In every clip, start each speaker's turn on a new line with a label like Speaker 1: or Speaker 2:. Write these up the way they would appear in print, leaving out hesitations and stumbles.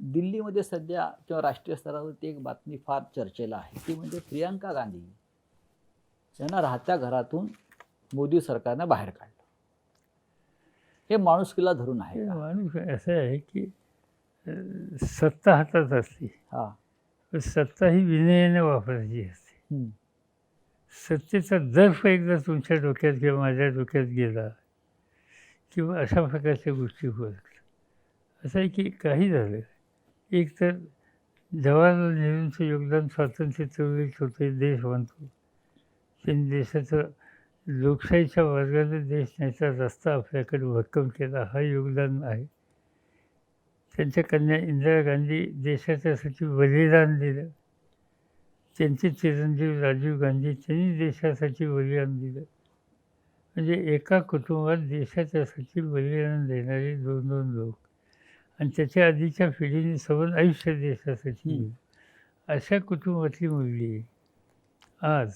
Speaker 1: दिल्लीमध्ये सध्या किंवा राष्ट्रीय स्तरावरती एक बातमी फार चर्चेला आहे. ती म्हणजे प्रियंका गांधी यांना राहत्या घरातून मोदी सरकारनं बाहेर काढलं. हे माणुसकीला धरून आहे
Speaker 2: ते
Speaker 1: का?
Speaker 2: माणूस असं आहे की सत्ता हातात असते,
Speaker 1: हां.
Speaker 2: पण सत्ता ही विनयाने वापरायची असते.
Speaker 1: हं.
Speaker 2: सत्तेचा दर्फ एकदा तुमच्या डोक्यात किंवा माझ्या डोक्यात गेला किंवा अशा प्रकारच्या गोष्टी होत. असं आहे की काही झालं, एक तर जवाहरलाल नेहरूंचं योगदान स्वातंत्र्य चळवळीत होते, देश बांधतो. त्यांनी देशाचं लोकशाहीच्या वर्गाने देश न्यायचा रस्ता आपल्याकडे भक्कम केला, हा योगदान आहे. त्यांच्या कन्या इंदिरा गांधी देशाच्यासाठी बलिदान दिलं. त्यांचे चिरंजीव राजीव गांधी त्यांनी देशासाठी बलिदान दिलं. म्हणजे एका कुटुंबात देशाच्यासाठी बलिदान देणारे 2-2 लोक आणि त्याच्या आधीच्या पिढीने सगळं आयुष्य देशासाठी दिलं. अशा कुटुंबातली मुलगी आज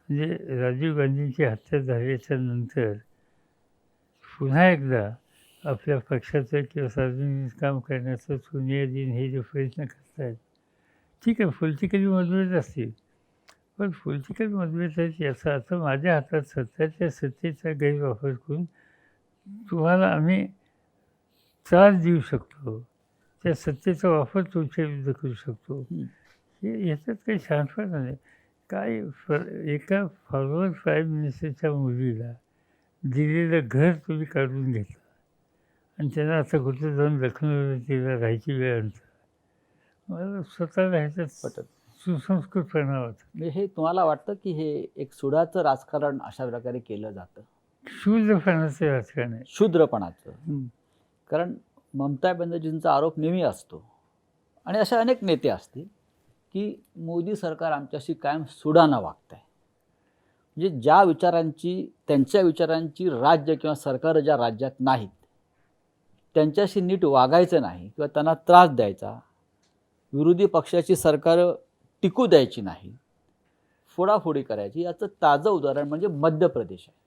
Speaker 2: म्हणजे राजीव गांधींची हत्या झाल्याच्या नंतर पुन्हा एकदा आपल्या पक्षाचं किंवा सार्वजनिक काम करण्याचं सोनिया दिन हे जे प्रयत्न करतायत, ठीक आहे, पॉलिटिकली मतभेद असतील, पण पॉलिटिकल मतभेद आहेत याचा अर्थ माझ्या हातात सत्तेचा गैरवापर करून तुम्हाला आम्ही त्रास देऊ शकतो, त्या सत्तेचा वापर तुमच्या विरुद्ध करू शकतो. हे याच्यात काही शहाणपणा नाही. काय एका फॉरवर्ड प्राईम मिनिस्टरच्या मुलीला दिलेलं घर तुम्ही काढून घेतलं आणि त्यांना आता कुठं जाऊन लखनौला तिला राहायची वेळ आणता. मला स्वतःला ह्याच्यात
Speaker 1: पटत.
Speaker 2: सुसंस्कृतपणा होता.
Speaker 1: म्हणजे हे तुम्हाला वाटतं की हे एक सुडाचं राजकारण अशा प्रकारे केलं जातं?
Speaker 2: शूद्रपणाचं राजकारण आहे.
Speaker 1: शूद्रपणाचं. कारण ममता बॅनर्जींचा आरोप नेहमी असतो आणि असे अनेक नेते असतील की मोदी सरकार आमच्याशी कायम सुडानं वागत आहे. म्हणजे ज्या विचारांची त्यांच्या विचारांची राज्य किंवा सरकार ज्या राज्यात नाहीत त्यांच्याशी नीट वागायचं नाही किंवा त्यांना त्रास द्यायचा, विरोधी पक्षाची सरकारं टिकू द्यायची नाही, फोडाफोडी करायची, याचं ताजं उदाहरण म्हणजे मध्य प्रदेश आहे.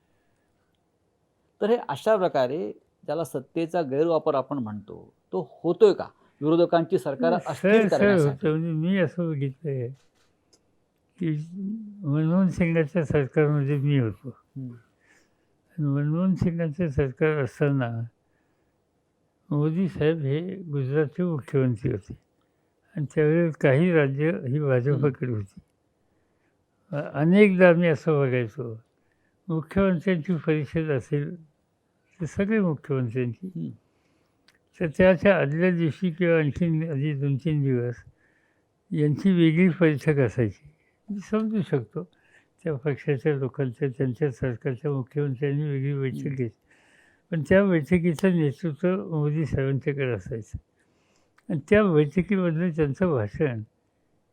Speaker 1: तर हे अशा प्रकारे ज्याला सत्तेचा गैरवापर आपण म्हणतो तो होतोय का विरोधकांची सरकार अस्थिर करण्यासाठी?
Speaker 2: म्हणजे मी असं बघितलं आहे की मनमोहन सिंगाच्या सरकारमध्ये मी होतो. मनमोहन सिंगांचं सरकार असताना मोदी साहेब हे गुजरातचे मुख्यमंत्री होते आणि त्यावेळेस काही राज्य ही भाजपकडे होती. अनेकदा आम्ही असं बघायचो, मुख्यमंत्र्यांची परिषद असेल ते सगळे मुख्यमंत्र्यांची, तर त्याच्या आदल्या दिवशी किंवा आणखीन आधी 2-3 दिवस यांची वेगळी बैठक असायची. मी समजू शकतो त्या पक्षाच्या लोकांच्या त्यांच्या सरकारच्या मुख्यमंत्र्यांनी वेगळी बैठक घेतली, पण त्या बैठकीचं नेतृत्व मोदी साहेबांच्याकडे असायचं आणि त्या बैठकीमधलं त्यांचं भाषण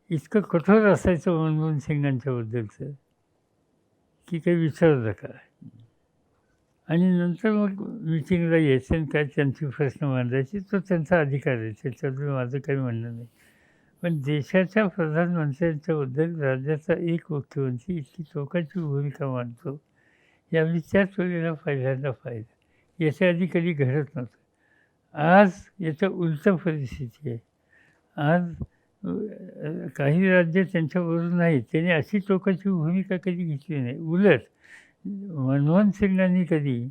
Speaker 2: इतकं कठोर असायचं मनमोहन सिंगांच्याबद्दलचं की काही विचारू नका. आणि नंतर मग मिटिंगला यायचं आणि काय त्यांची प्रश्न मांडायची, तो त्यांचा अधिकार आहे, त्याच्याबद्दल माझं काही म्हणणं नाही. पण देशाच्या प्रधानमंत्र्यांच्याबद्दल राज्याचा एक मुख्यमंत्री इतकी टोकाची भूमिका मांडतो हे आम्ही त्याच वेळेला पहिल्यांदा पाहिलं. याच्या आधी कधी घडत नव्हतं. आज याच्या उलट परिस्थिती आहे. आज काही राज्य त्यांच्याबरोबर नाहीत, त्यांनी अशी टोकाची भूमिका कधी घेतली नाही. उलट मनमोहन सिंगांनी कधी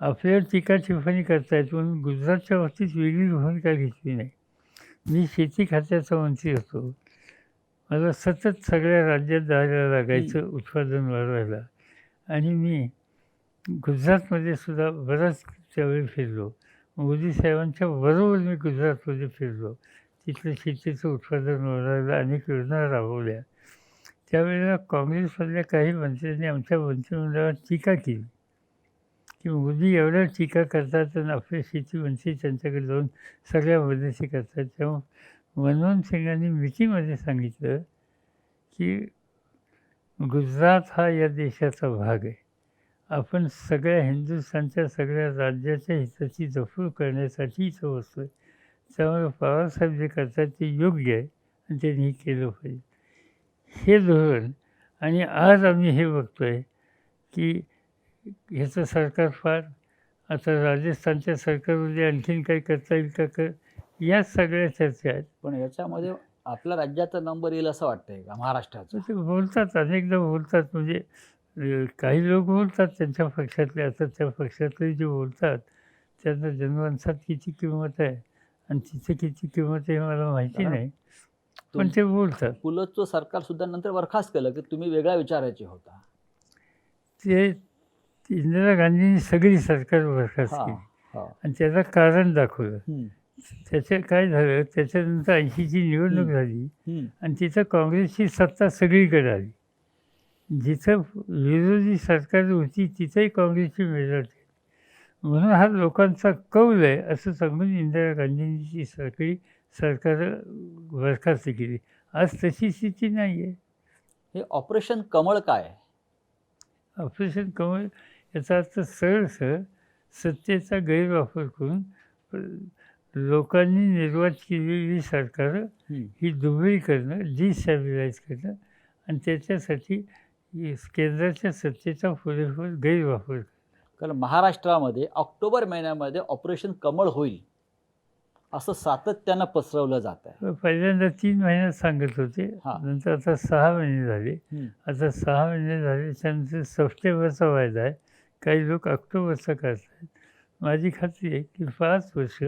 Speaker 2: आपल्यावर टीका टिप्पणी करतायत म्हणून गुजरातच्या बाबतीत वेगळी भूमिका घेतली नाही. मी शेती खात्याचा मंत्री होतो, मला सतत सगळ्या राज्यात जायला लागायचं उत्पादन वाढवायला आणि मी गुजरातमध्ये सुद्धा बराच त्यावेळी फिरलो. मोदी साहेबांच्या बरोबर मी गुजरातमध्ये फिरलो, तिथलं शेतीचं उत्पादन वाढवायला अनेक योजना राबवल्या. त्यावेळेला काँग्रेसमधल्या काही मंत्र्यांनी आमच्या मंत्रिमंडळात टीका केली की मोदी एवढ्या टीका करतात आणि आपले शेतीमंत्री त्यांच्याकडे जाऊन सगळ्या मदती करतात. तेव्हा मनमोहन सिंगांनी मिटिंगमध्ये सांगितलं की गुजरात हा या देशाचा भाग आहे, आपण सगळ्या हिंदुस्थानच्या सगळ्या राज्याच्या हिताची जपणूक करण्यासाठी इथं बसतो आहे. त्यामुळे पवारसाहेब जे करतात ते योग्य आहे आणि त्यांनी हे केलं पाहिजे. हे धोरण आणि आज आम्ही हे बघतो आहे की ह्याचं सरकार फार आता राजस्थानच्या सरकारमध्ये आणखीन काही करता येईल का या सगळ्या चर्चा आहेत.
Speaker 1: पण याच्यामध्ये आपल्या राज्याचा नंबर येईल असं वाटतंय का, महाराष्ट्राचा?
Speaker 2: ते बोलतात, अनेकदा बोलतात. म्हणजे काही लोक बोलतात त्यांच्या पक्षातले, आता त्या पक्षातले जे बोलतात त्यांना जनमानसात किती किंमत आहे आणि तिथे किती किंमत आहे हे मला माहिती
Speaker 1: कारण
Speaker 2: नाही, पण ते बोलतात.
Speaker 1: पुलतचं सरकार सुद्धा नंतर बरखास्त केलं की तुम्ही वेगळ्या विचाराचे होता.
Speaker 2: ते इंदिरा गांधींनी सगळी सरकार बरखास्त
Speaker 1: हा
Speaker 2: केली
Speaker 1: हा
Speaker 2: आणि त्याचं कारण दाखवलं.
Speaker 1: हम्म,
Speaker 2: त्याचं काय झालं, त्याच्यानंतर 80ची निवडणूक झाली
Speaker 1: हम्म.
Speaker 2: आणि तिथं काँग्रेसची सत्ता सगळीकडे आली. जिथं विरोधी सरकार होती तिथंही काँग्रेसची मेजॉरिटी. म्हणून हा लोकांचा कौल आहे असं सांगून इंदिरा गांधींनी ती सगळी सरकारं बरखास्त केली. आज तशी स्थिती नाही आहे.
Speaker 1: हे ऑपरेशन कमळ काय आहे?
Speaker 2: ऑपरेशन कमळ याचा अर्थ सरळ सत्तेचा गैरवापर करून लोकांनी निर्वात केलेली सरकारं
Speaker 1: हम्म.
Speaker 2: ही दुबळी करणं, डिस्टॅबिलाईज करणं आणि त्याच्यासाठी केंद्राच्या सत्तेचा पुरेपूर गैरवापर.
Speaker 1: कारण महाराष्ट्रामध्ये ऑक्टोबर महिन्यामध्ये ऑपरेशन कमळ होईल असं सातत्यानं पसरवलं जात आहे.
Speaker 2: पहिल्यांदा 3 महिन्यात सांगत होते,
Speaker 1: हा.
Speaker 2: नंतर आता 6 महिने झाले.
Speaker 1: हम्म.
Speaker 2: आता 6 महिने झाले, त्यानंतर सप्टेंबरचा वायदा आहे. काही लोक ऑक्टोबरचा करतात. माझी खात्री आहे की 5 वर्ष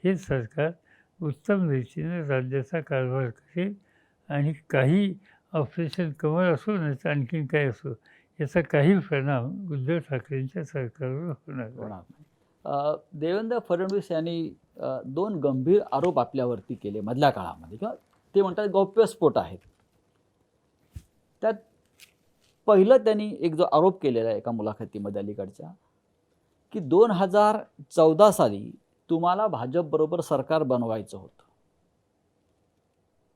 Speaker 2: हे सरकार उत्तम रीतीनं राज्याचा कारभार करेल आणि काही ऑपरेशन कमळ असो नाही तर आणखीन काय असो याचा काही परिणाम उद्धव ठाकरेंच्या सरकारवर होणार नाही.
Speaker 1: होणार नाही. देवेंद्र फडणवीस यांनी 2 गंभीर आरोप आपल्यावरती केले मधल्या काळामध्ये, किंवा ते म्हणतात गौप्यस्फोट आहेत. त्यात पहिलं त्यांनी एक जो आरोप केलेला आहे एका मुलाखतीमध्ये अलीकडच्या, की 2014 साली तुम्हाला भाजपबरोबर सरकार बनवायचं होतं.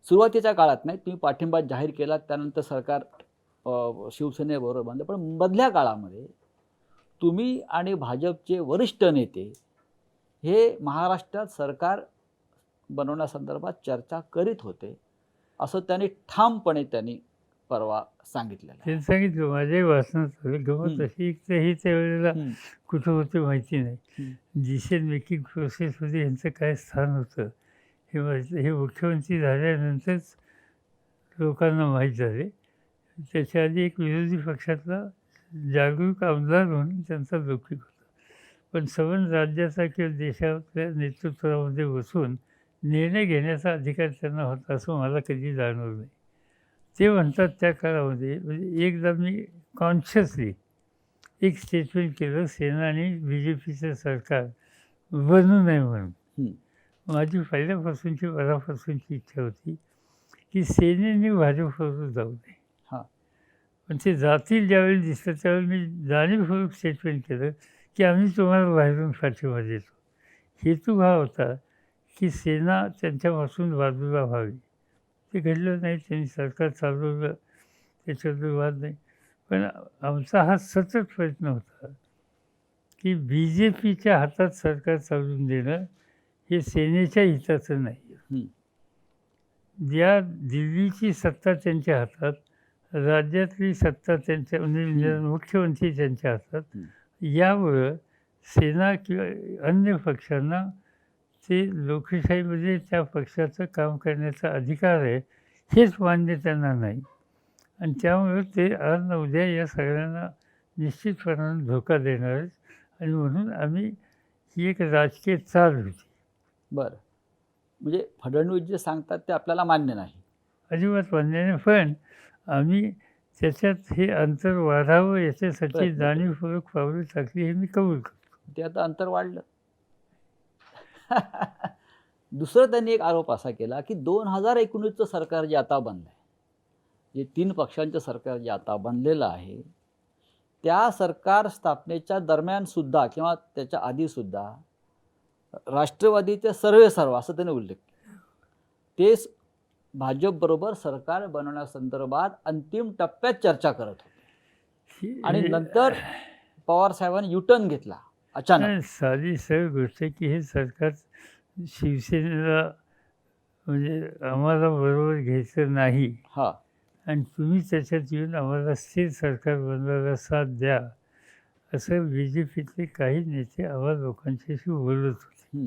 Speaker 1: सुरुवातीच्या काळात नाही, तुम्ही पाठिंबा जाहीर केला, त्यानंतर सरकार शिवसेनेबरोबर बनलं. पण मधल्या काळामध्ये तुम्ही आणि भाजपचे वरिष्ठ नेते हे महाराष्ट्रात सरकार बनवण्यासंदर्भात चर्चा करीत होते असं त्यांनी ठामपणे परवा सांगितलेलं आहे.
Speaker 2: त्यांनी सांगितलं, माझ्याही वाचनात आलं. गमत अशी एक तर हे त्यावेळेला कुठं होते माहिती नाही. डिसिजन मेकिंग प्रोसेसमध्ये यांचं काय स्थान होतं हे मुख्यमंत्री झाल्यानंतरच लोकांना माहीत झाले. त्याच्या आधी एक विरोधी पक्षातला जागरूक आमदार म्हणून त्यांचा लौकिक होता. पण सबंध राज्याचा किंवा देशातल्या नेतृत्वामध्ये बसून निर्णय घेण्याचा अधिकार त्यांना होता असं मला कधी जाणवलं नाही. ते म्हणतात त्या काळामध्ये, म्हणजे एकदा मी कॉन्शियसली एक स्टेटमेंट केलं, सेना आणि BJPचं सरकार बनू नये म्हणून. माझी पहिल्यापासूनची मनापासूनची इच्छा होती की सेनेने भाजपबरोबर जाऊ नये. पण ते जातील ज्यावेळी दिसलं त्यावेळी मी जाणीवपूर्वक स्टेटमेंट केलं की आम्ही तुम्हाला बाहेरून पाठिंबा देतो. हेतू हा होता की सेना त्यांच्यापासून बाजूला व्हावी. ते घडलं नाही, त्यांनी सरकार चालवलं, त्याच्याबद्दल वाद नाही. पण आमचा हा सतत प्रयत्न होता की BJPच्या हातात सरकार चालवून देणं हे सेनेच्या हिताचं नाही. ज्या दिल्लीची सत्ता त्यांच्या हातात, राज्यातली सत्ता त्यांच्या म्हणजे मुख्यमंत्री त्यांच्या हातात, यामुळं सेना किंवा अन्य पक्षांना ते लोकशाहीमध्ये त्या पक्षाचं काम करण्याचा अधिकार आहे हेच मान्य त्यांना नाही. आणि त्यामुळं ते आज न उद्या या सगळ्यांना निश्चितपणाने धोका देणारच. आणि म्हणून आम्ही ही एक राजकीय चाल होती.
Speaker 1: बरं, म्हणजे फडणवीस जे सांगतात ते आपल्याला मान्य नाही,
Speaker 2: अजिबात मान्य नाही. पण आम्ही त्याच्यात हे अंतर वाढावं याच्यासाठी जाणीवपूर्वक पावलं टाकली हे मी कबूल करतो.
Speaker 1: ते आता अंतर वाढलं. दुसरं त्यांनी एक आरोप असा केला की 2019चं सरकार जे आता बनलं आहे, जे 3 पक्षांचं सरकार जे आता बनलेलं आहे, त्या सरकार स्थापनेच्या दरम्यान सुद्धा किंवा त्याच्या आधीसुद्धा राष्ट्रवादीचे सर्वेसर्वा असं त्याने उल्लेख केला. तेच भाजपबरोबर सरकार बनवण्यासंदर्भात अंतिम टप्प्यात चर्चा करत होते आणि नंतर पवार साहेबांनी युटर्न घेतला अचानक.
Speaker 2: साधी सरळ गोष्ट आहे की हे सरकार शिवसेनेला म्हणजे आम्हाला बरोबर घ्यायचं नाही आणि तुम्ही त्याच्यात येऊन आम्हाला स्थिर सरकार बनवायला साथ द्या असं BJPतले काही नेते आम्हा लोकांच्याशी बोलत होते.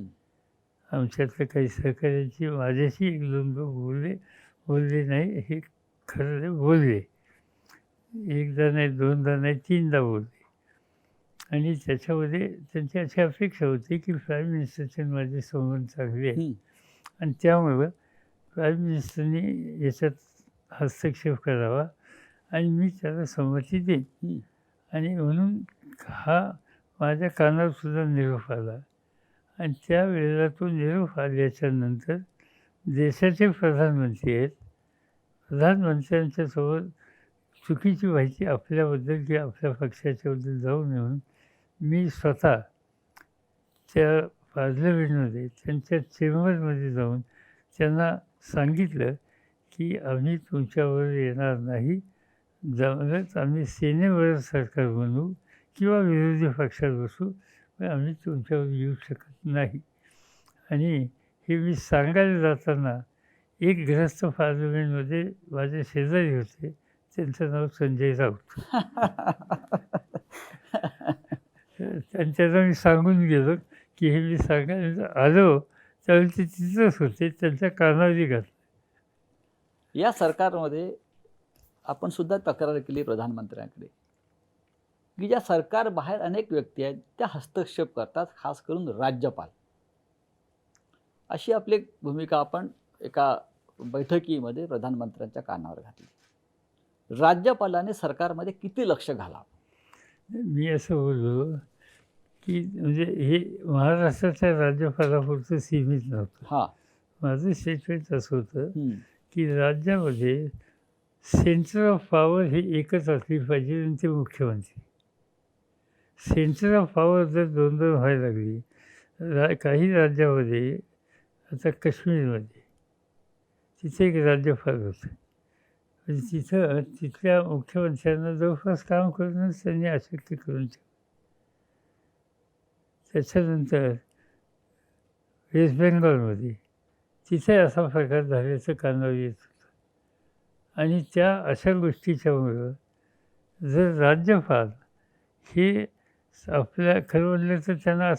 Speaker 2: आमच्यातल्या काही सहकाऱ्यांची माझ्याशी 1-2 लोक बोलले नाही, हे खरं नाही, बोलले. एकदा नाही, दोनदा नाही, 3दा बोलले. आणि त्याच्यामध्ये त्यांची अशी अपेक्षा होती की प्राईम मिनिस्टरचे आणि माझे संबंध चांगले आहेत
Speaker 1: हं,
Speaker 2: आणि त्यामुळं प्राईम मिनिस्टरनी याच्यात हस्तक्षेप करावा आणि मी त्याला संमती देईन.
Speaker 1: हं,
Speaker 2: आणि म्हणून हा माझ्या कानावर सुद्धा निरोप आला आणि त्यावेळेला तो निरोप आल्याच्यानंतर देशाचे प्रधानमंत्री आहेत. प्रधानमंत्र्यांच्यासोबत चुकीची माहिती आपल्याबद्दल किंवा आपल्या पक्षाच्याबद्दल जाऊ नये म्हणून मी स्वतः त्या पार्लमेंटमध्ये त्यांच्या चेंबरमध्ये जाऊन त्यांना सांगितलं की आम्ही तुमच्याबरोबर येणार नाही. जमलंच आम्ही सेनेवर सरकार बनवू किंवा विरोधी पक्षात बसू, पण आम्ही तुमच्यावर येऊ शकत नाही. आणि हे मी सांगायला जाताना एक ग्रस्त पार्लमेंटमध्ये माझे शेजारी होते, त्यांचं नाव संजय राऊत. त्यांच्याला मी सांगून गेलो की हे मी सांगायला आलो, त्यावेळी ते तिथंच होते, त्यांच्या कानावरी घातलं.
Speaker 1: या सरकारमध्ये आपण सुद्धा तक्रार केली प्रधानमंत्र्यांकडे की ज्या सरकार बाहेर अनेक व्यक्ती आहेत त्या हस्तक्षेप करतात, खास करून राज्यपाल. अशी आपली एक भूमिका आपण एका बैठकीमध्ये प्रधानमंत्र्यांच्या कानावर घातली. राज्यपालाने सरकारमध्ये किती लक्ष घालावं?
Speaker 2: मी असं बोललो की म्हणजे हे महाराष्ट्राच्या राज्यपालापुरतं सीमित नव्हतं.
Speaker 1: हां.
Speaker 2: माझं स्टेटमेंट असं होतं
Speaker 1: हं,
Speaker 2: की राज्यामध्ये सेंटर ऑफ पॉवर ही एकच असली पाहिजे आणि ते मुख्यमंत्री. सेंटर ऑफ पॉवर जर 2-2 व्हायला लागली, काही राज्यामध्ये, आता काश्मीरमध्ये तिथे एक राज्यपाल होतं. म्हणजे तिथं तिथल्या मुख्यमंत्र्यांना जवळपास काम करूनच त्यांनी अशक्य करून ठेवलं. त्याच्यानंतर वेस्ट बेंगॉलमध्ये तिथे असा प्रकार झाल्याचं कानावर येत होतं. आणि त्या अशा गोष्टीच्यामुळं जर राज्यपाल हे आपल्या खरं म्हटलं तर त्यांना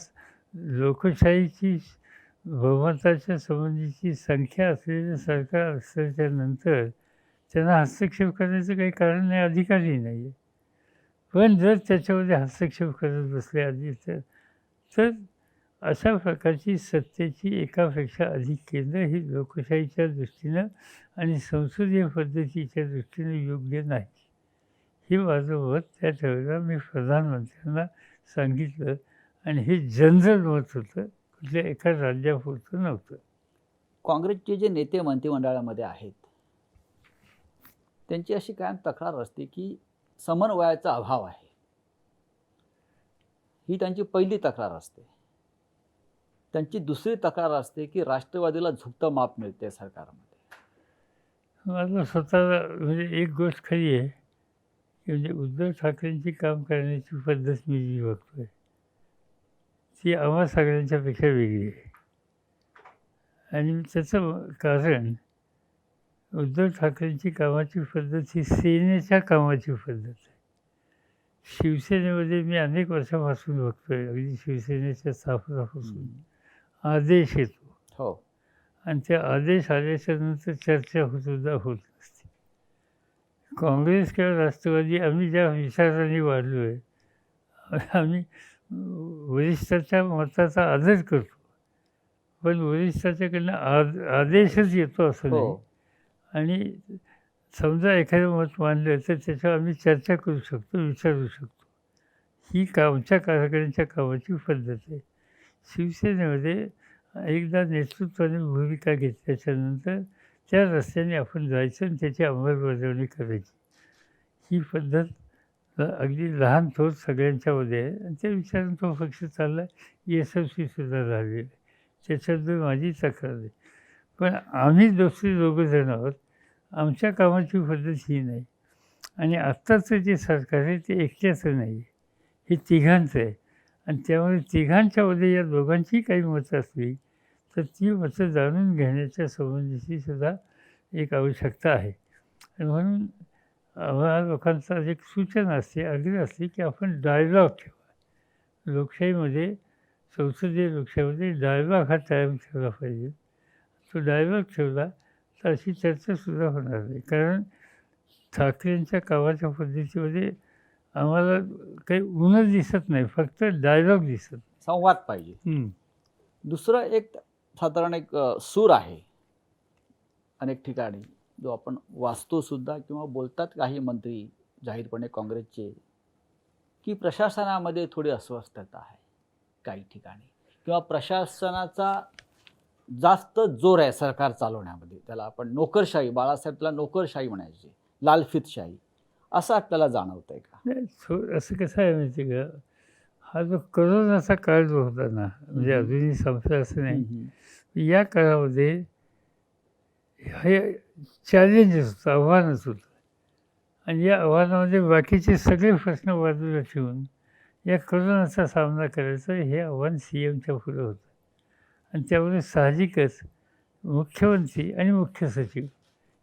Speaker 2: लोकशाहीची बहुमताच्या संबंधीची संख्या असलेलं सरकार असल्याच्यानंतर त्यांना हस्तक्षेप करण्याचं काही कारण नाही, अधिकारही नाही आहे. पण जर त्याच्यामध्ये हस्तक्षेप करत बसले आधी तर अशा प्रकारची सत्तेची एकापेक्षा अधिक केंद्र ही लोकशाहीच्या दृष्टीनं आणि संसदीय पद्धतीच्या दृष्टीनं योग्य नाही. हे माझं मत त्या वेळेला मी प्रधानमंत्र्यांना सांगितलं आणि हे जनरल मत होतं, कुठल्या एका राज्यापुरतं नव्हतं.
Speaker 1: काँग्रेसचे जे नेते मंत्रिमंडळामध्ये आहेत त्यांची अशी कायम तक्रार असते की समन्वयाचा अभाव आहे. ही त्यांची पहिली तक्रार असते. त्यांची दुसरी तक्रार असते की राष्ट्रवादीला झुकतं माप मिळते सरकारमध्ये.
Speaker 2: मला स्वतःला म्हणजे एक गोष्ट खरी आहे की म्हणजे उद्धव ठाकरेंची काम करण्याची पद्धत मी जी बघतोय ती आम्हा सगळ्यांच्यापेक्षा वेगळी आहे. आणि त्याचं कारण उद्धव ठाकरेंची कामाची पद्धत ही सेनेच्या कामाची पद्धत आहे. शिवसेनेमध्ये मी अनेक वर्षापासून बघतोय, अगदी शिवसेनेच्या स्थापनापासून आदेश येतो.
Speaker 1: हो.
Speaker 2: आणि ते आदेश आल्याच्यानंतर चर्चा सुद्धा होत नसते. काँग्रेस किंवा राष्ट्रवादी आम्ही ज्या विचारांनी वाढलो आहे, आम्ही वरिष्ठाच्या मताचा आदर करतो, पण वरिष्ठाच्याकडनं आदेशच येतो असं नाही.
Speaker 1: हो.
Speaker 2: आणि समजा एखादं मत मानलं तर त्याच्यावर आम्ही चर्चा करू शकतो, विचारू शकतो. ही आमच्या कार्यकर्त्यांच्या कामाची पद्धत आहे. शिवसेनेमध्ये एकदा नेतृत्वाने भूमिका घेतल्याच्यानंतर त्या रस्त्याने आपण जायचं आणि त्याची अंमलबजावणी करायची. ही पद्धत अगदी लहान थोर सगळ्यांच्यामध्ये आहे आणि त्या विचारानं तो पक्ष चालला, यशस्वीसुद्धा झालेला आहे. त्याच्याबद्दल माझी तक्रार आहे. पण आम्ही दोघं जण आहोत, आमच्या कामाची पद्धत ही नाही. आणि आत्ताचं जे सरकार आहे ते एकट्याचं नाही आहे, हे तिघांचं आहे. आणि त्यामुळे तिघांच्यामध्ये या दोघांची काही मतं असली तर ती मतं जाणून घेण्याच्या संबंधीची सुद्धा एक आवश्यकता आहे. आणि म्हणून आम्हाला लोकांचा एक सूचना असते, आग्रह असते की आपण डायलॉग ठेवा. लोकशाहीमध्ये संसदीय लोकशाहीमध्ये डायलॉग हा कायम ठेवला पाहिजे. तो डायलॉग ठेवला तर अशी चर्चासुद्धा होणार नाही. कारण ठाकरेंच्या कामाच्या पद्धतीमध्ये आम्हाला काही ऊनच दिसत नाही, फक्त डायलॉग दिसत.
Speaker 1: संवाद पाहिजे. दुसरं एक साधारण एक सूर आहे अनेक ठिकाणी, जो आपण वाचतो सुद्धा किंवा बोलतात काही मंत्री जाहीरपणे काँग्रेसचे, की प्रशासनामध्ये थोडी अस्वस्थता आहे काही ठिकाणी, किंवा प्रशासनाचा जास्त जोर आहे सरकार चालवण्यामध्ये. त्याला आपण नोकरशाही, बाळासाहेब त्याला नोकरशाही म्हणायचे, लालफितशाही, असं आपल्याला जाणवतंय का?
Speaker 2: नाही, असं कसं आहे माहिती का, हा जो करोनाचा काळ जो होता ना, म्हणजे अजूनही संपला असं नाही, या काळामध्ये हे चॅलेंजेस होतं, आव्हानच होतं. आणि या आव्हानामध्ये बाकीचे सगळे प्रश्न बाजूला ठेवून या करोनाचा सामना करायचा हे आव्हान CMच्या पुढे होतं. आणि त्यामुळे साहजिकच मुख्यमंत्री आणि मुख्य सचिव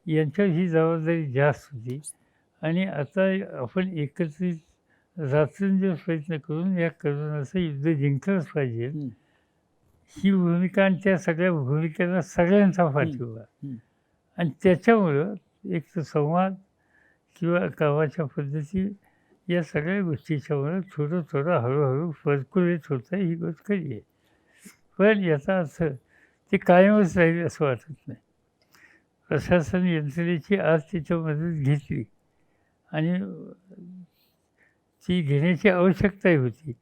Speaker 2: यांच्यावर ही जबाबदारी जास्त होती. आणि आता आपण एकत्रित रात्रंदिवस प्रयत्न करून या करोनाचं युद्ध जिंकलंच पाहिजे, ही भूमिका. आणि त्या सगळ्या भूमिकेला सगळ्यांचा पाठिंबा. आणि त्याच्यामुळं एक तर संवाद किंवा कामाच्या पद्धती या सगळ्या गोष्टीच्यामुळं थोडं थोडं हळूहळू पर्क्युलेट होतं, ही गोष्ट खरी आहे. पण याचा अर्थ ते कायमच राहील असं वाटत नाही. प्रशासन यंत्रणेची आज त्याच्या मदत घेतली आणि ती घेण्याची आवश्यकताही होती.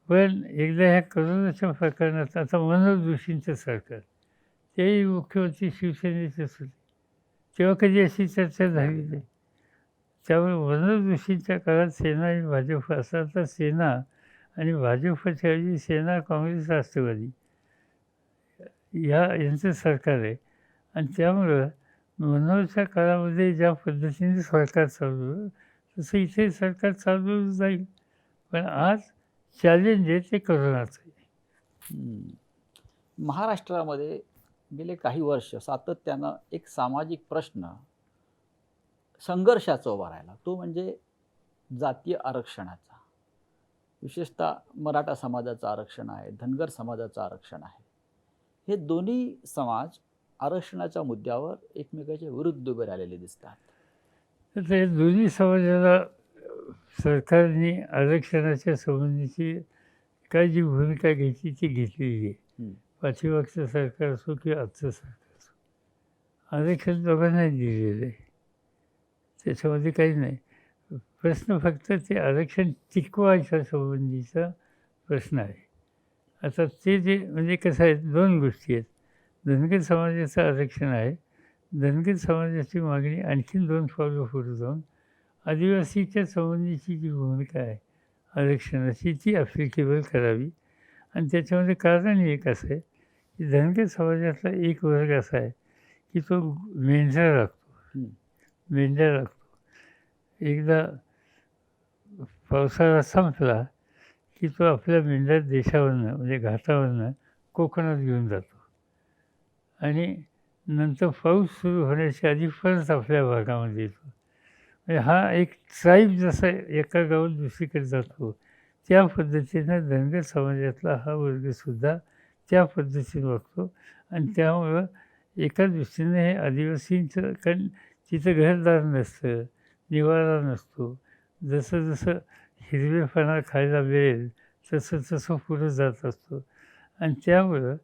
Speaker 2: पण एकदा ह्या करोनाच्या प्रकरणात आता मनोज जोशींचं सरकार, तेही मुख्यमंत्री शिवसेनेचेच होते, तेव्हा कधी अशी चर्चा झाली नाही. त्यामुळे मनोज जोशींच्या काळात सेना आणि भाजप असं, आता सेना आणि भाजपच्या ऐवजी सेना, काँग्रेस, राष्ट्रवादी यांचं सरकार आहे. आणि त्यामुळं मनोजच्या काळामध्ये ज्या पद्धतीने सरकार चालवलं तसं इथे सरकार चालवलं जाईल. पण आज चॅलेंज आहे ते करोनाचं आहे.
Speaker 1: महाराष्ट्रामध्ये गेले काही वर्ष सातत्यानं एक सामाजिक प्रश्न संघर्षाचा उभा राहिला, तो म्हणजे जातीय आरक्षणाचा. विशेषतः मराठा समाजाचं आरक्षण आहे, धनगर समाजाचं आरक्षण आहे. हे दोन्ही समाज आरक्षणाच्या मुद्द्यावर एकमेकाच्या विरुद्ध उभे राहिलेले दिसतात.
Speaker 2: तर या दोन्ही समाजाला सरकारने आरक्षणाच्या संबंधीची काय जी भूमिका घेतली ती घेतलेली आहे. पाठीमागचं सरकार असो किंवा आजचं सरकार असो, आरक्षण दोघांनाही दिलेलं आहे, त्याच्यामध्ये काही नाही. प्रश्न फक्त ते आरक्षण टिकवायच्या संबंधीचा प्रश्न आहे. आता ते जे म्हणजे कसं आहे, दोन गोष्टी आहेत. धनगर समाजाचं आरक्षण आहे. धनगर समाजाची मागणी आणखीन 2 पावलं पुढे जाऊन आदिवासीच्या संबंधीची जी भूमिका आहे आरक्षणाची, ती ॲप्लिकेबल करावी. आणि त्याच्यामध्ये कारण एक असं आहे की धनगर समाजातला एक वर्ग असा आहे की तो मेंढरा राखतो. एकदा पावसाळा संपला की तो आपल्या मेंढ्या देशावरनं म्हणजे घाटावरनं कोकणात घेऊन जातो. आणि नंतर पाऊस सुरू होण्याच्या आधी परत आपल्या भागामध्ये येतो. म्हणजे हा एक ट्राईब जसा एका गावात दुसरीकडे जातो, त्या पद्धतीनं धनगर समाजातला हा वर्गसुद्धा त्या पद्धतीने वागतो. आणि त्यामुळं एका दृष्टीनं हे आदिवासींचं, कारण तिथं घरदार नसतं, निवारा नसतो, जसं जसं हिरवेपणा खायला मिळेल तसं तसं पुढं जात असतो. आणि त्यामुळं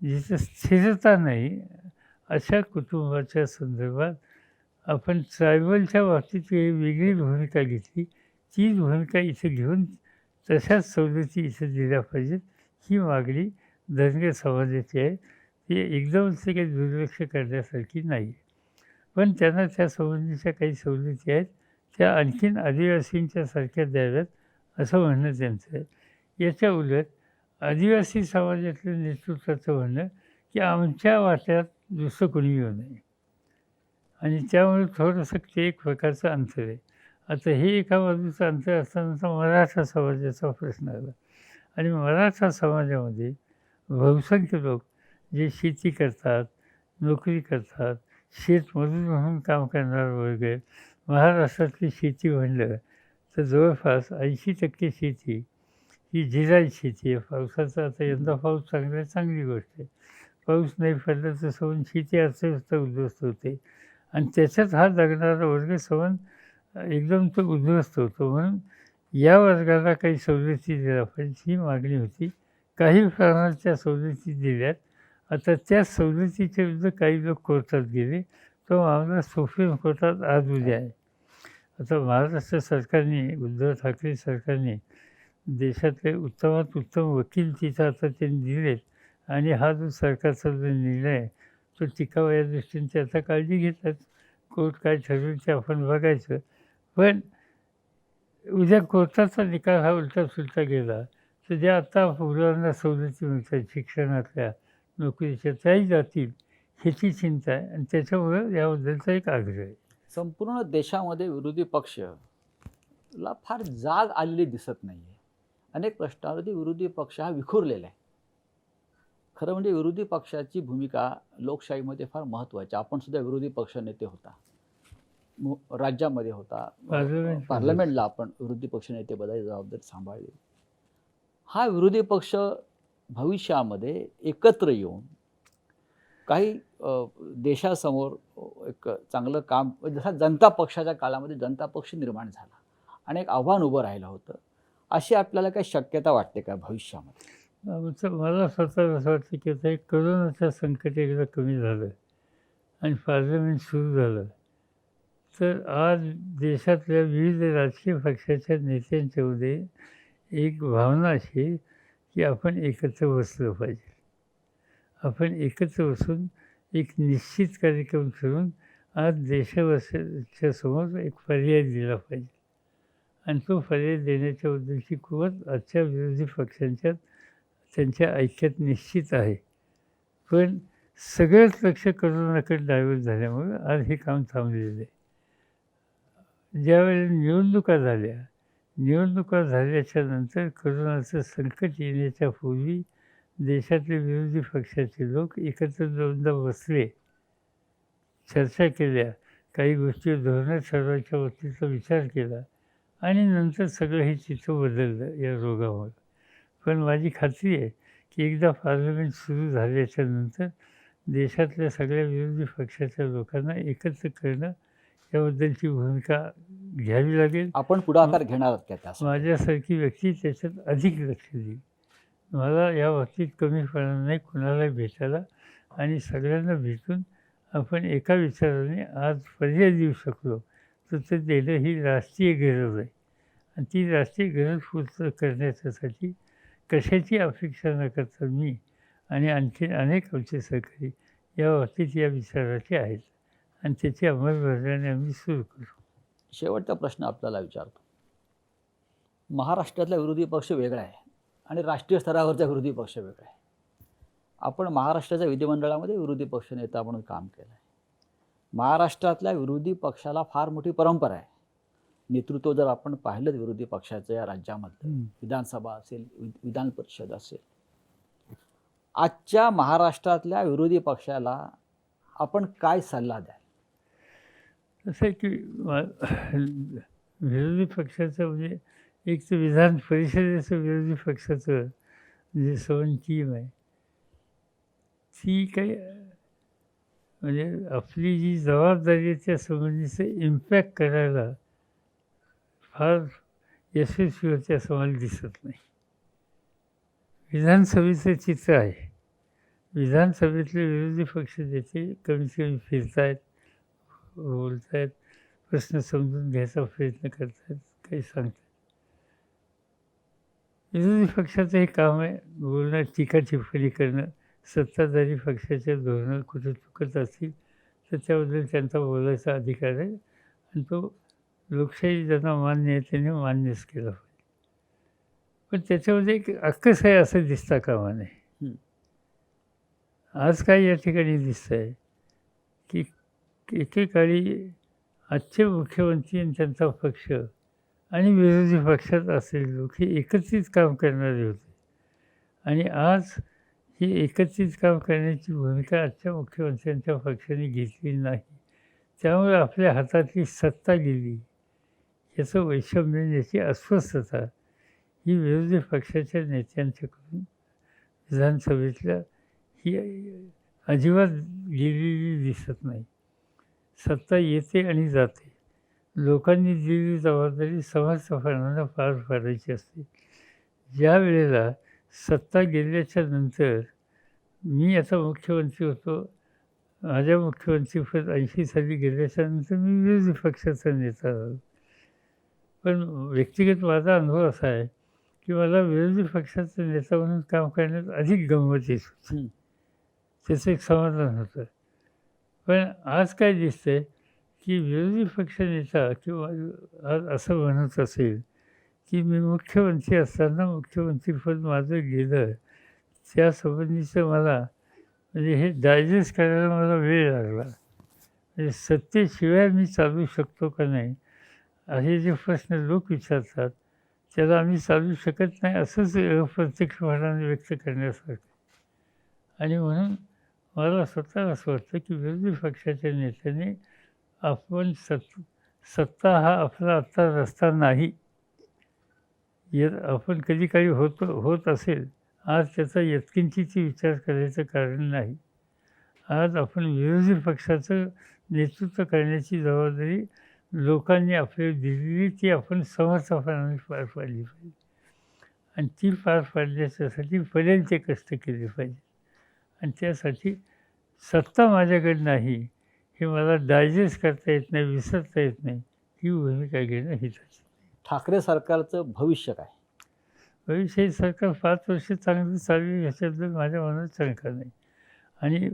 Speaker 2: जिथं स्थिरता नाही अशा कुटुंबाच्या संदर्भात आपण ट्रायबलच्या बाबतीत वेगळी भूमिका घेतली, तीच भूमिका इथं घेऊन तशाच सवलती इथं दिल्या पाहिजेत, ही मागणी धनगर समाजाची आहे. ती एकदम काही दुर्लक्ष करण्यासारखी नाही. पण त्यांना त्या संबंधीच्या काही सवलती आहेत, त्या आणखीन आदिवासींच्या सारख्या द्याव्यात असं म्हणणं त्यांचं आहे. याच्या उलट आदिवासी समाजातल्या नेतृत्वाचं म्हणणं की आमच्या वाट्यात दुसरं कोणी येऊ नये. आणि त्यामुळे थोडंसं ते एक प्रकारचं अंतर आहे. आता हे एका बाजूचं अंतर असताना मराठा समाजाचा प्रश्न आला. आणि मराठा समाजामध्ये बहुसंख्य लोक जे शेती करतात, नोकरी करतात, शेतमजूर म्हणून काम करणारा वर्ग आहे. महाराष्ट्रातली शेती म्हणलं तर जवळपास 80% शेती ही झिराई शेती आहे. पावसाचा आता यंदा पाऊस चांगला आहे, चांगली गोष्ट आहे. पाऊस नाही पडला तर सवन शेती अर्थव्यवस्था उद्ध्वस्त होते आणि त्याच्यात हा जगणारा वर्ग सवन एकदम तो उद्ध्वस्त होतो. म्हणून या वर्गाला काही सवलती दिल्या पाहिजे ही मागणी होती. काही प्रमाणाच्या सवलती दिल्यात. आता त्या सवलतीच्या विरुद्ध काही लोक कोर्टात गेले. तो मामला सुप्रीम कोर्टात आज उद्या आहे. आता महाराष्ट्र सरकारने, उद्धव ठाकरे सरकारने देशातले उत्तमात उत्तम वकील तिथं आता त्यांनी दिलेत आणि हा जो सरकारचा जो निर्णय आहे तो टिकावा या दृष्टीने ते आता काळजी घेतात. कोर्ट काय ठरवेल ते आपण बघायचं. पण उद्या कोर्टाचा निकाल हा उलटा-सुलटा गेला तर ज्या आता मुलांना सवलती मिळतात शिक्षणातल्या, नोकरीच्या त्याही जातील ह्याची चिंता आहे आणि त्याच्यामुळं याबद्दलचा एक आग्रह आहे.
Speaker 1: संपूर्ण देशामध्ये विरोधी पक्ष ला फार जाग आलेली दिसत नाही आहे. अनेक प्रश्नावरती विरोधी पक्ष हा विखुरलेला आहे. खरं म्हणजे विरोधी पक्षाची भूमिका लोकशाहीमध्ये फार महत्त्वाची. आपण सुद्धा विरोधी पक्षनेते होता, राज्यामध्ये होता, पार्लमेंटला आपण विरोधी पक्षनेतेपदाची जबाबदारी सांभाळली. हा विरोधी पक्ष भविष्यामध्ये एकत्र येऊन काही देशासमोर एक चांगलं काम, जसा जनता पक्षाच्या काळामध्ये जनता पक्ष निर्माण झाला आणि एक आव्हान उभं राहिलं होतं, अशी आपल्याला काही शक्यता वाटते का भविष्यामध्ये?
Speaker 2: मला स्वतःला असं वाटतं की आता एक कोरोनाचं संकट एकदा कमी झालं आणि पार्लमेंट सुरू झालं तर आज देशातल्या विविध राजकीय पक्षाच्या नेत्यांच्यामध्ये एक भावना अशी आहे की आपण एकत्र बसलं पाहिजे. आपण एकत्र बसून एक निश्चित कार्यक्रम करून आज देशवासियांच्या समोर एक पर्याय दिला पाहिजे आणि तो पर्याय देण्याच्याबद्दलची कुवत आजच्या विरोधी पक्षांच्यात त्यांच्या ऐक्यात निश्चित आहे. पण सगळंच लक्ष कोरोनाकडे डायव्हर्ट झाल्यामुळं आज हे काम थांबलेलं आहे. ज्यावेळेला निवडणुका झाल्याच्या नंतर कोरोनाचं संकट येण्याच्या पूर्वी देशातले विरोधी पक्षाचे लोक एकत्र दोनदा बसले, चर्चा केल्या, काही गोष्टी धोरणं ठरवायच्या बाबतीचा विचार केला आणि नंतर सगळं हे चित्र बदललं या रोगामुळे. पण माझी खात्री आहे की एकदा पार्लमेंट सुरू झाल्याच्या नंतर देशातल्या सगळ्या विरोधी पक्षाच्या लोकांना एकत्र करणं याबद्दलची भूमिका घ्यावी लागेल.
Speaker 1: आपण पुढाकार घेणार आहात का त्यासाठी?
Speaker 2: माझ्यासारखी व्यक्ती त्याच्यात अधिक लक्ष देईल. मला या बाबतीत कमीपणा नाही कुणाला भेटायला आणि सगळ्यांना भेटून आपण एका विचाराने आज पर्याय देऊ शकलो तर ते देणं ही राष्ट्रीय गरज आहे आणि ती राष्ट्रीय गरज पूर्ण करण्यासाठी कशाची अपेक्षा न करता मी आणि आणखी अनेक आमचे सहकारी या बाबतीत या विचाराचे आहेत आणि त्याची अंमलबजावणी आम्ही सुरू करू.
Speaker 1: शेवटचा प्रश्न आपल्याला विचारतो. महाराष्ट्रातला विरोधी पक्ष वेगळा आहे आणि राष्ट्रीय स्तरावरचा विरोधी पक्ष वेगळा आहे. आपण महाराष्ट्राच्या विधिमंडळामध्ये विरोधी पक्षनेता म्हणून काम केलं आहे. महाराष्ट्रातल्या विरोधी पक्षाला फार मोठी परंपरा आहे. नेतृत्व जर आपण पाहिलं विरोधी पक्षाचं या राज्यामध्ये, विधानसभा असेल, विधान परिषद असेल, आजच्या महाराष्ट्रातल्या विरोधी पक्षाला आपण काय सल्ला द्याल?
Speaker 2: असं आहे की विरोधी पक्षाचं म्हणजे एक तर विधान परिषदेचं विरोधी पक्षाचं जे सवन टीम आहे ती काही म्हणजे आपली जी जबाबदारी आहे त्या संबंधीचं इम्पॅक्ट करायला फार यशस्वी होते असं मला दिसत नाही. विधानसभेचं चित्र आहे. विधानसभेतले विरोधी पक्ष नेते कमीत कमी फिरतायत, बोलत आहेत, प्रश्न समजून घ्यायचा प्रयत्न करत आहेत, काही सांगतात. विरोधी पक्षाचं हे काम आहे बोलणं, टीका टिप्पणी करणं. सत्ताधारी पक्षाचे धोरणं कुठे चुकत असतील तर त्याबद्दल त्यांचा बोलायचा अधिकार आहे आणि तो लोकशाही ज्यांना मान्य आहे त्यांनी मान्यच केला पाहिजे. पण त्याच्यामध्ये एक अक्कस आहे असं दिसता कामा नये. आज काय या ठिकाणी दिसतं आहे की एकेकाळी आजचे मुख्यमंत्री आणि त्यांचा पक्ष आणि विरोधी पक्षात असलेले लोक हे एकत्रित काम करणारे होते आणि आज ही एकत्रित काम करण्याची भूमिका आजच्या मुख्यमंत्र्यांच्या पक्षाने घेतली नाही. त्यामुळे आपल्या हातातली सत्ता गेली, याचं वैषम्य, याची अस्वस्थता ही विरोधी पक्षाच्या नेत्यांच्याकडून विधानसभेतल्या ही अजिबात गेलेली दिसत नाही. सत्ता येते आणि जाते. लोकांनी दिलेली जबाबदारी समर्थपणानं पार पाडायची असते. ज्या वेळेला सत्ता गेल्याच्या नंतर मी आता मुख्यमंत्री होतो, माझ्या मुख्यमंत्रीपद 80 साली गेल्याच्यानंतर मी विरोधी पक्षाचा नेता झालो. पण व्यक्तिगत माझा अनुभव असा आहे की मला विरोधी पक्षाचा नेता म्हणून काम करण्यात अधिक गंमत येत होती. त्याचं एक समाधान होतं. पण आज काय दिसतंय की विरोधी पक्ष नेता किंवा आज असं म्हणत असेल की मी मुख्यमंत्री असताना मुख्यमंत्रीपद माझं गेलं, त्यासंबंधीचं मला म्हणजे हे डायजेस्ट करायला मला वेळ लागला. म्हणजे सत्तेशिवाय मी चालू शकतो का नाही, असे जे प्रश्न लोक विचारतात त्याला आम्ही चालू शकत नाही असंच अप्रत्यक्षपणाने व्यक्त करण्यासारखं. आणि म्हणून मला स्वतःला असं वाटतं की विरोधी पक्षाच्या नेत्याने आपण सत्ता हा आपला आत्ता रस्ता नाही. आपण कधी काही होत असेल, आज त्याचा यत्किंचितही विचार करायचं कारण नाही. आज आपण विरोधी पक्षाचं नेतृत्व करण्याची जबाबदारी लोकांनी आपल्याला दिलेली ती आपण समर्थपणाने पार पाडली पाहिजे. आणि ती पार पाडण्याच्यासाठी पर्यंत कष्ट केले पाहिजे. आणि त्यासाठी सत्ता माझ्याकडे नाही हे मला डायजेस्ट करता येत नाही, विसरता येत नाही, ही भूमिका घेणं हिताची.
Speaker 1: ठाकरे सरकारचं भविष्य काय?
Speaker 2: भविष्य हे सरकार 5 वर्ष चांगलं चालवेल ह्याच्याबद्दल माझ्या मनात शंका नाही. आणि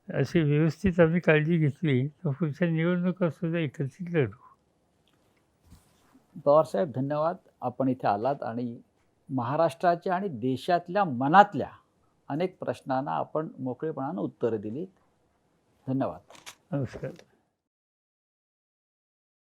Speaker 2: अशी व्यवस्थित आम्ही काळजी घेतली तर पुढच्या निवडणुकासुद्धा एकत्रित लढू.
Speaker 1: पवारसाहेब, धन्यवाद. आपण इथे आलात आणि महाराष्ट्राच्या आणि देशातल्या मनातल्या अनेक प्रश्नांना आपण मोकळेपणानं उत्तरं दिलीत. धन्यवाद.
Speaker 2: नमस्कार.